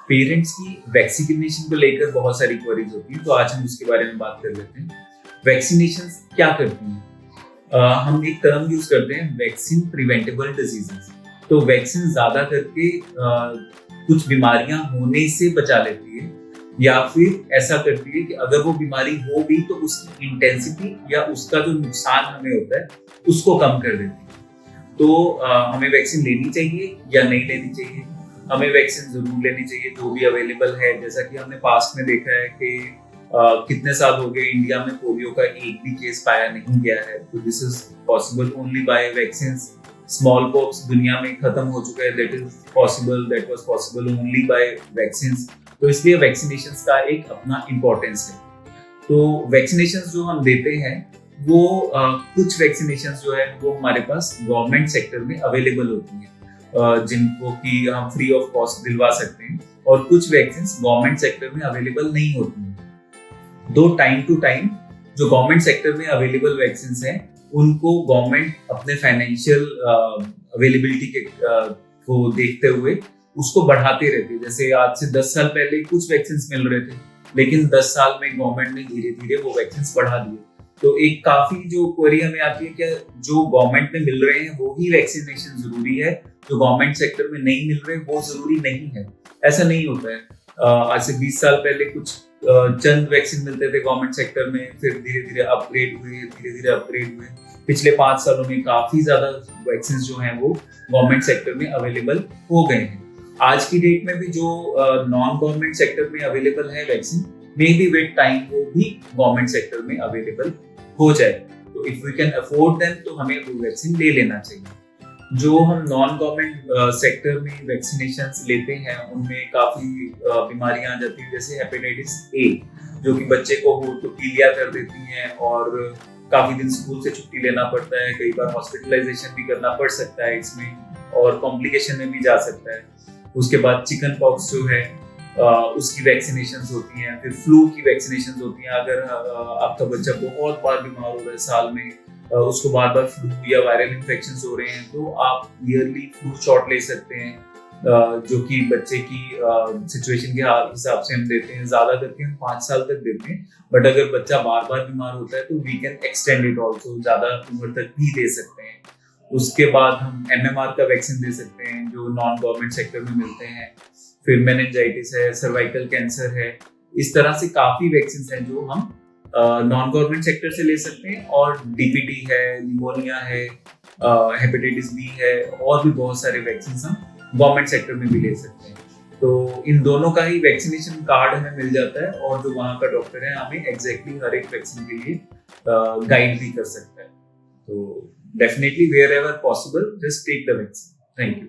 Parents की vaccination को लेकर बहुत सारी क्वेरीज होती हैं, तो आज हम उसके बारे में बात कर लेते हैं। वैक्सीनेशन क्या करती हैं? हम एक टर्म यूज करते हैं, वैक्सीन प्रिवेंटेबल डिजीजेस। तो वैक्सीन ज्यादा करके कुछ बीमारियां होने से बचा लेती है, या फिर ऐसा करती है कि अगर वो बीमारी हो भी तो उसकी इंटेंसिटी या उसका जो नुकसान हमें होता है उसको कम कर देती है। तो हमें वैक्सीन लेनी चाहिए या नहीं लेनी चाहिए? हमें वैक्सीन जरूर लेनी चाहिए जो भी अवेलेबल है। जैसा कि हमने पास्ट में देखा है कि कितने साल हो गए इंडिया में पोलियो का एक भी केस पाया नहीं गया है। तो this is possible only by vaccine. Small pox दुनिया में खत्म हो चुका है, that was possible only by vaccine. तो इसलिए वैक्सीनेशन का एक अपना इम्पोर्टेंस है। तो वैक्सीनेशन जो हम देते हैं वो कुछ वैक्सीनेशन जो है वो हमारे पास गवर्नमेंट सेक्टर में अवेलेबल होती है, जिनको कि हम फ्री ऑफ कॉस्ट दिलवा सकते हैं, और कुछ वैक्सीन गवर्नमेंट सेक्टर में अवेलेबल नहीं होती हैं। दो टाइम टू टाइम जो गवर्नमेंट सेक्टर में अवेलेबल वैक्सीन हैं उनको गवर्नमेंट अपने फाइनेंशियल अवेलेबिलिटी के को देखते हुए उसको बढ़ाते रहते हैं। जैसे आज से 10 साल पहले कुछ वैक्सीन मिल रहे थे, लेकिन 10 साल में गवर्नमेंट ने धीरे धीरे वो वैक्सीन बढ़ा दिए। तो एक काफी जो क्वेरी हमें आती है कि जो गवर्नमेंट में मिल रहे हैं वो ही वैक्सीनेशन जरूरी है, जो गवर्नमेंट सेक्टर में नहीं मिल रहे वो जरूरी नहीं है। ऐसा नहीं होता है। आज से 20 साल पहले कुछ चंद वैक्सीन मिलते थे गवर्नमेंट सेक्टर में, फिर धीरे धीरे अपग्रेड हुए। पिछले 5 सालों में काफी ज्यादा वैक्सीन जो हैं वो गवर्नमेंट सेक्टर में अवेलेबल हो गए हैं। आज की डेट में भी जो नॉन गवर्नमेंट सेक्टर में अवेलेबल है vaccine, may be with time वो भी गवर्नमेंट सेक्टर में अवेलेबल हो जाए। तो if we can afford them तो हमें वो वैक्सीन ले लेना चाहिए। जो हम नॉन गवर्नमेंट सेक्टर में वैक्सीनेशन लेते हैं उनमें काफी बीमारियां आ जाती हैं, जैसे हेपेटाइटिस ए, जो कि बच्चे को हो तो पीलिया कर देती हैं और काफी दिन स्कूल से छुट्टी लेना पड़ता है, कई बार हॉस्पिटलाइजेशन भी करना पड़ सकता है इसमें, और कॉम्प्लिकेशन में भी जा सकता है। उसके बाद चिकन पॉक्स जो है उसकी वैक्सीनेशन होती हैं, फिर फ्लू की वैक्सीनेशन होती हैं। अगर आपका बच्चा बहुत बार बीमार हो रहा है साल में, उसको बार बार फ्लू या वायरल इन्फेक्शन हो रहे हैं, तो आप ईयरली फ्लू शॉट ले सकते हैं, जो कि बच्चे की सिचुएशन के हिसाब से हम देते हैं। ज्यादा करके हम 5 साल तक देते हैं, बट अगर बच्चा बार बार बीमार होता है तो we can extend it also, ज्यादा उम्र तक भी दे सकते हैं। उसके बाद हम MMR का वैक्सीन दे सकते हैं जो नॉन गवर्नमेंट सेक्टर में मिलते हैं। फिर मेनिंजाइटिस है, सर्वाइकल कैंसर है। इस तरह से काफी वैक्सीन हैं जो हम नॉन गवर्नमेंट सेक्टर से ले सकते हैं, और DPT है, निमोनिया है, हेपेटाइटिस बी है, और भी बहुत सारे वैक्सीन हम गवर्नमेंट सेक्टर में भी ले सकते हैं। तो इन दोनों का ही वैक्सीनेशन कार्ड हमें मिल जाता है, और जो वहाँ का डॉक्टर है हमें एग्जैक्टली हर एक वैक्सीन के लिए गाइड भी कर सकता है। तो definitely wherever possible just take the vaccine. Thank you.